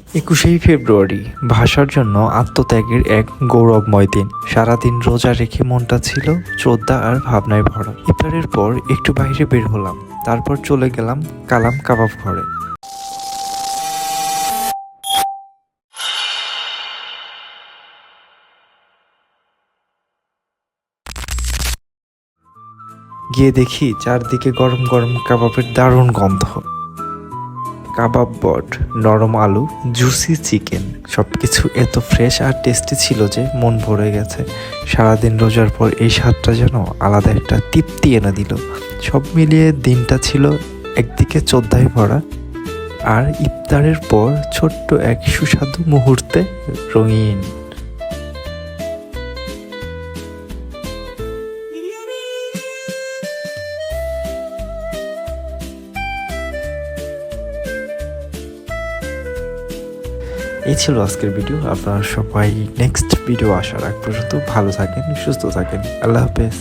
21শে ফেব্রুয়ারি ভাষার জন্য আত্মত্যাগের এক গৌরবময় দিন। সারাদিন রোজা রেখে মনটা ছিল শ্রদ্ধা আর ভাবনায় ভরা। ইফতারের পর একটু বাইরে বের হলাম, তারপর চলে গেলাম কালাম কাবাব ঘরে। গিয়ে দেখি চারদিকে গরম গরম কাবাবের দারুণ গন্ধ। কাবাব বট, নরম আলু, জুসি চিকেন, সবকিছু এত ফ্রেশ আর টেস্টি ছিল যে মন ভরে গেছে। সারাদিন রোজার পর এই স্বাদটা যেন আলাদা একটা তৃপ্তি এনে দিল। সব মিলিয়ে দিনটা ছিল একদিকে শ্রদ্ধায় ভরা, আর ইফতারের পর ছোট্ট এক সুস্বাদু মুহূর্তে রঙিন। এই ছিল আজকের ভিডিও। আপনারা সবাই নেক্সট ভিডিও আসার আগ পর্যন্ত ভালো থাকেন, সুস্থ থাকেন। আল্লাহ হাফেজ।